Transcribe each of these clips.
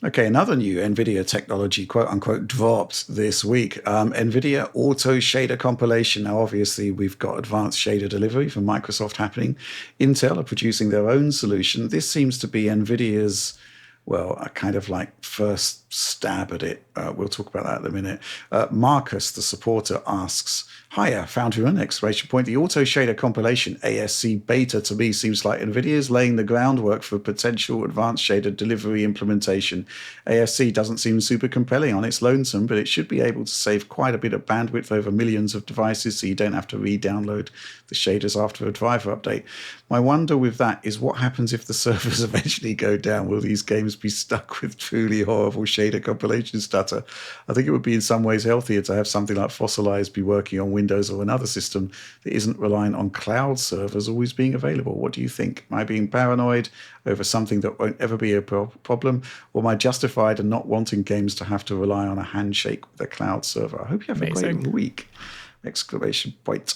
Okay, another new NVIDIA technology, quote unquote, dropped this week. NVIDIA Auto Shader Compilation. Now, obviously, we've got advanced shader delivery from Microsoft happening. Intel are producing their own solution. This seems to be NVIDIA's, well, a kind of like first stab at it. We'll talk about that in a minute. Marcus, the supporter, asks, hiya, Foundry Run, exclamation point. The Auto Shader Compilation ASC beta to me seems like NVIDIA is laying the groundwork for potential advanced shader delivery implementation. ASC doesn't seem super compelling on its lonesome, but it should be able to save quite a bit of bandwidth over millions of devices so you don't have to re-download the shaders after a driver update. My wonder with that is what happens if the servers eventually go down? Will these games be stuck with truly horrible shader compilation stutter? I think it would be in some ways healthier to have something like Fossilized be working on Windows or another system that isn't reliant on cloud servers always being available. What do you think? Am I being paranoid over something that won't ever be a problem, or am I justified in not wanting games to have to rely on a handshake with a cloud server? I hope you have a great week. Exclamation point.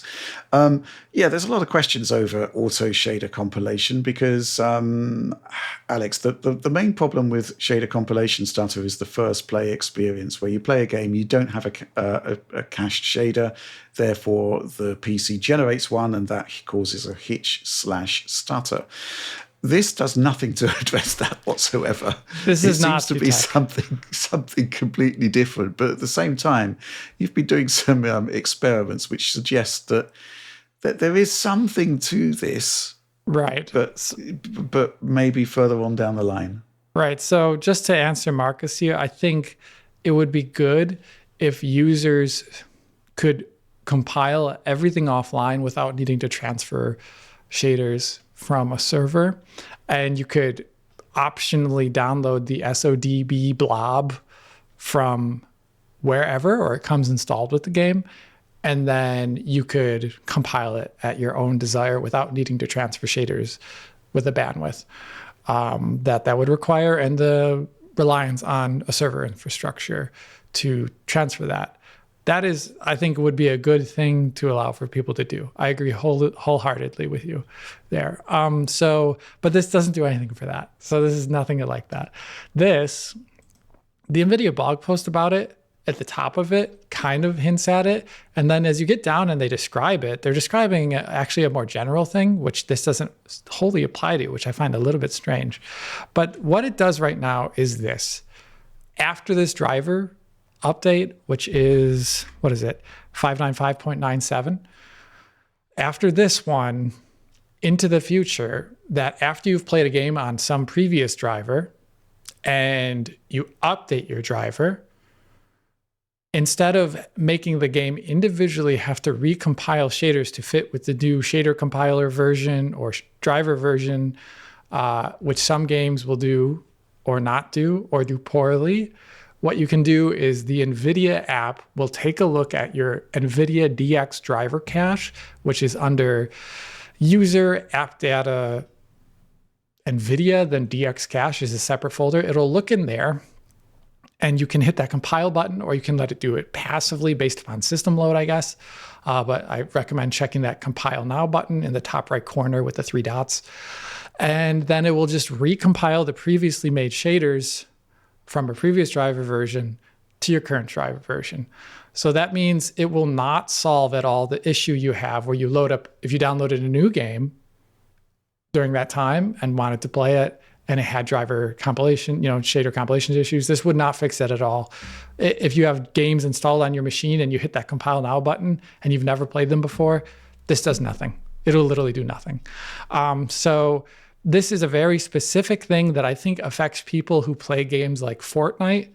Yeah, there's a lot of questions over auto shader compilation because, Alex, the main problem with shader compilation stutter is the first play experience where you play a game, you don't have a cached shader, therefore the PC generates one and that causes a hitch/stutter. This does nothing to address that whatsoever. This is not seems to be something completely different. But at the same time, you've been doing some experiments which suggest that there is something to this, right? But maybe further on down the line, right? So just to answer Marcus here, I think it would be good if users could compile everything offline without needing to transfer shaders from a server, and you could optionally download the SODB blob from wherever, or it comes installed with the game, and then you could compile it at your own desire without needing to transfer shaders with the bandwidth that would require and the reliance on a server infrastructure to transfer that. That is, I think, would be a good thing to allow for people to do. I agree wholeheartedly with you there. But this doesn't do anything for that. So this is nothing like that. The NVIDIA blog post about it, at the top of it, kind of hints at it. And then as you get down and they describe it, they're describing actually a more general thing, which this doesn't wholly apply to, which I find a little bit strange. But what it does right now is this. After this driver update, which is, 595.97. After this one, into the future, that after you've played a game on some previous driver and you update your driver, instead of making the game individually have to recompile shaders to fit with the new shader compiler version or driver version, which some games will do or not do or do poorly, what you can do is the NVIDIA app will take a look at your NVIDIA DX driver cache, which is under user app data NVIDIA, then DX cache is a separate folder. It'll look in there and you can hit that compile button, or you can let it do it passively based upon system load, I guess. But I recommend checking that compile now button in the top right corner with the 3 dots. And then it will just recompile the previously made shaders from a previous driver version to your current driver version. So that means it will not solve at all the issue you have where you load up, if you downloaded a new game during that time and wanted to play it and it had driver compilation, shader compilation issues, this would not fix it at all. If you have games installed on your machine and you hit that compile now button and you've never played them before, this does nothing. It'll literally do nothing. So this is a very specific thing that I think affects people who play games like Fortnite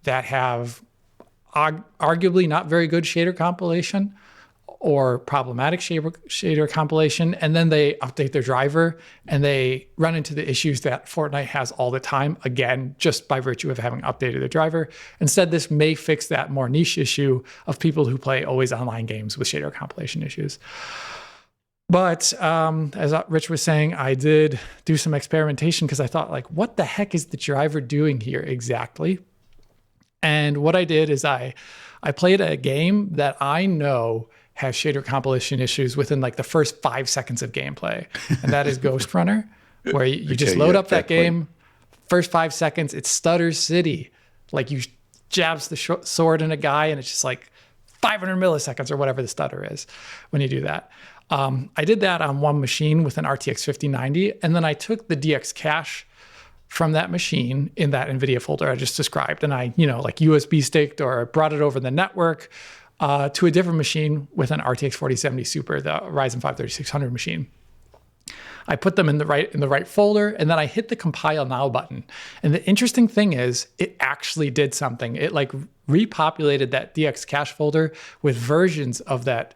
that have arguably not very good shader compilation or problematic shader compilation, and then they update their driver and they run into the issues that Fortnite has all the time, again, just by virtue of having updated their driver. Instead, this may fix that more niche issue of people who play always online games with shader compilation issues. But as Rich was saying, I did do some experimentation because I thought, what the heck is the driver doing here exactly? And what I did is I played a game that I know has shader compilation issues within the first 5 seconds of gameplay. And that is Ghost Runner, where you just load up that game, First 5 seconds, it's stutter city. Like you jabs the sword in a guy and it's just like 500 milliseconds or whatever the stutter is when you do that. I did that on one machine with an RTX 5090, and then I took the DX cache from that machine in that Nvidia folder I just described, and I, like USB sticked or brought it over the network to a different machine with an RTX 4070 Super, the Ryzen 5 3600 machine. I put them in the right folder, and then I hit the compile now button. And the interesting thing is, it actually did something. It like repopulated that DX cache folder with versions of that,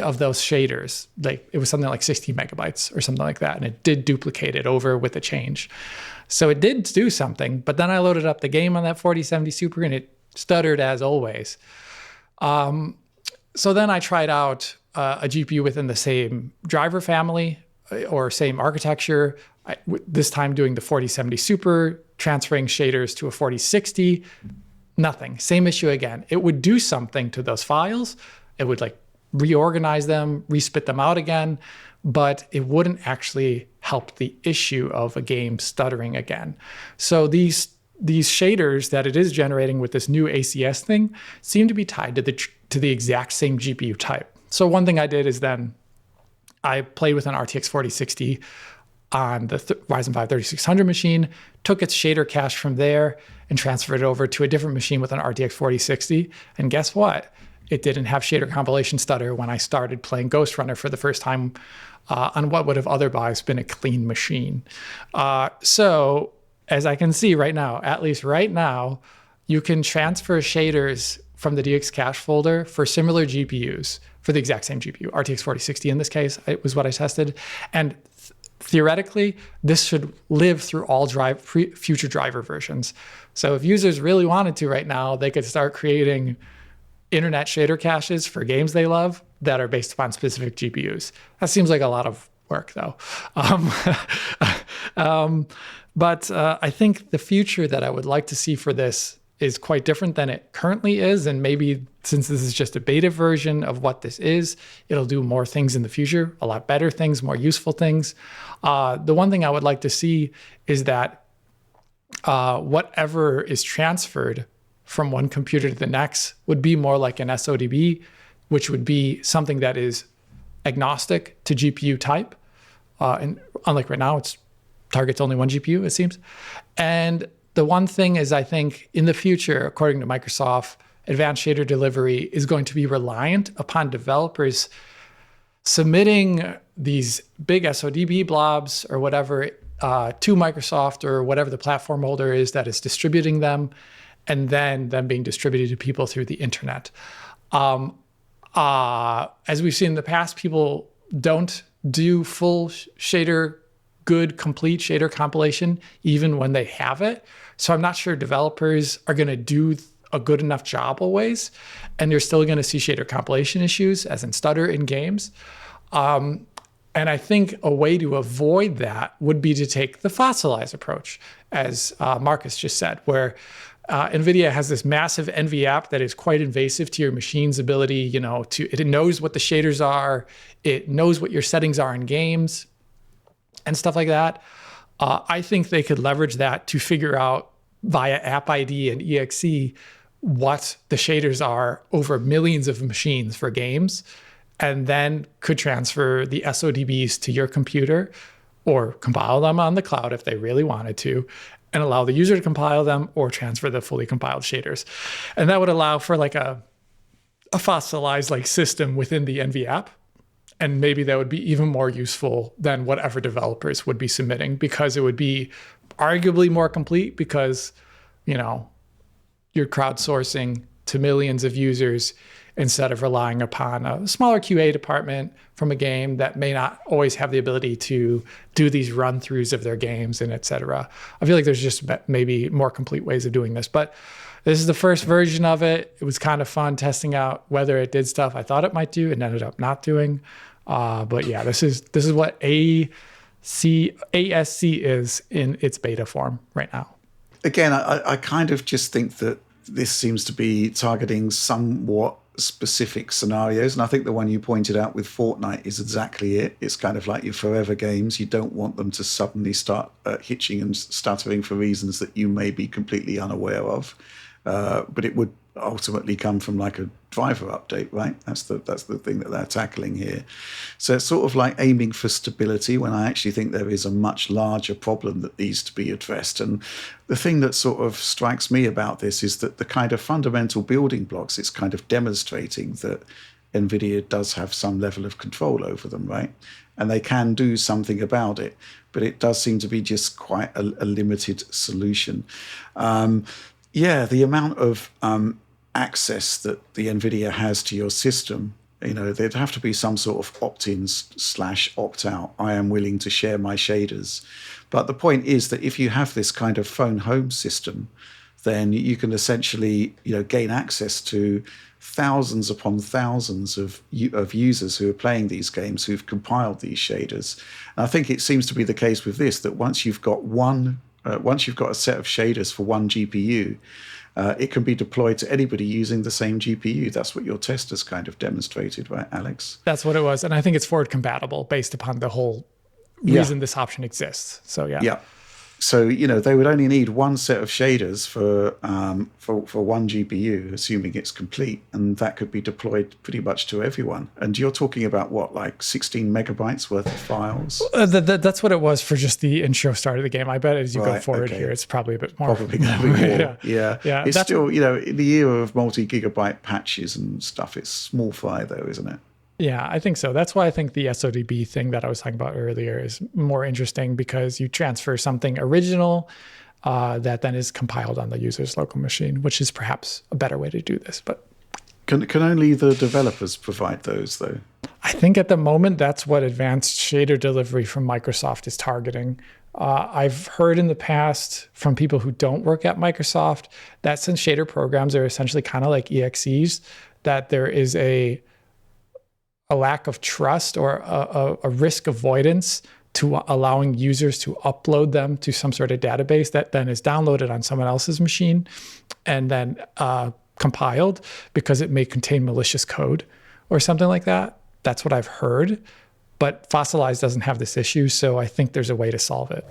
of those shaders. Like it was something like 16 megabytes or something like that, and it did duplicate it over with a change. So it did do something. But then I loaded up the game on that 4070 Super, and it stuttered as always. So then I tried out a GPU within the same driver family or same architecture, this time doing the 4070 Super, transferring shaders to a 4060, nothing. Same issue again. It would do something to those files. It would like reorganize them, respit them out again, but it wouldn't actually help the issue of a game stuttering again. So these shaders that it is generating with this new ACS thing seem to be tied to the exact same GPU type. So one thing I did is then I played with an RTX 4060 on the Ryzen 5 3600 machine, took its shader cache from there and transferred it over to a different machine with an RTX 4060. And guess what? It didn't have shader compilation stutter when I started playing Ghost Runner for the first time on what would have otherwise been a clean machine. So as I can see right now, at least right now, you can transfer shaders from the DX cache folder for similar GPUs, for the exact same GPU, RTX 4060 in this case, it was what I tested. And theoretically, this should live through all future driver versions. So if users really wanted to right now, they could start creating internet shader caches for games they love that are based upon specific GPUs. That seems like a lot of work though. But I think the future that I would like to see for this is quite different than it currently is. And maybe since this is just a beta version of what this is, it'll do more things in the future, a lot better things, more useful things. The one thing I would like to see is that whatever is transferred from one computer to the next would be more like an SODB, which would be something that is agnostic to GPU type. And unlike right now, it targets only one GPU, it seems. And the one thing is, I think in the future, according to Microsoft, advanced shader delivery is going to be reliant upon developers submitting these big SODB blobs or whatever to Microsoft or whatever the platform holder is that is distributing them, and then them being distributed to people through the internet. As we've seen in the past, people don't do full shader, good, complete shader compilation, even when they have it. So I'm not sure developers are going to do a good enough job always, and you're still going to see shader compilation issues, as in stutter in games. And I think a way to avoid that would be to take the fossilized approach, as Marcus just said, where NVIDIA has this massive NV app that is quite invasive to your machine's ability, it knows what the shaders are, it knows what your settings are in games and stuff like that. I think they could leverage that to figure out via app ID and exe what the shaders are over millions of machines for games, and then could transfer the SODBs to your computer or compile them on the cloud if they really wanted to, and allow the user to compile them or transfer the fully compiled shaders. And that would allow for like a fossilized like system within the NV app. And maybe that would be even more useful than whatever developers would be submitting, because it would be arguably more complete because, you're crowdsourcing to millions of users instead of relying upon a smaller QA department from a game that may not always have the ability to do these run-throughs of their games and et cetera. I feel like there's just maybe more complete ways of doing this, but this is the first version of it. It was kind of fun testing out whether it did stuff I thought it might do and ended up not doing. But yeah, this is what ASC is in its beta form right now. Again, I kind of just think that this seems to be targeting somewhat specific scenarios. And I think the one you pointed out with Fortnite is exactly it. It's kind of like your forever games. You don't want them to suddenly start hitching and stuttering for reasons that you may be completely unaware of. But it would ultimately come from like a driver update, right? That's the thing that they're tackling here. So it's sort of like aiming for stability when I actually think there is a much larger problem that needs to be addressed. And the thing that sort of strikes me about this is that the kind of fundamental building blocks, it's kind of demonstrating that Nvidia does have some level of control over them, right? And they can do something about it, but it does seem to be just quite a limited solution. The amount of access that the Nvidia has to your system, there'd have to be some sort of opt-in / opt-out. I am willing to share my shaders. But the point is that if you have this kind of phone home system, then you can essentially, gain access to thousands upon thousands of users who are playing these games, who've compiled these shaders. And I think it seems to be the case with this, that once you've got a set of shaders for one GPU, it can be deployed to anybody using the same GPU. That's what your test has kind of demonstrated, right, Alex? That's what it was. And I think it's forward compatible based upon the whole reason this option exists. So, yeah. Yeah. So, they would only need one set of shaders for one GPU, assuming it's complete, and that could be deployed pretty much to everyone. And you're talking about what, like 16 megabytes worth of files? That's what it was for just the intro start of the game. I bet as you go forward here, it's probably a bit more. Probably going to be more. Yeah. It's still, in the era of multi-gigabyte patches and stuff, it's small fry though, isn't it? Yeah, I think so. That's why I think the SODB thing that I was talking about earlier is more interesting, because you transfer something original that then is compiled on the user's local machine, which is perhaps a better way to do this. But can only the developers provide those, though? I think at the moment that's what advanced shader delivery from Microsoft is targeting. I've heard in the past from people who don't work at Microsoft that since shader programs are essentially kind of like EXEs, that there is a lack of trust or a risk avoidance to allowing users to upload them to some sort of database that then is downloaded on someone else's machine and then compiled, because it may contain malicious code or something like that. That's what I've heard. But Fossilize doesn't have this issue, so I think there's a way to solve it.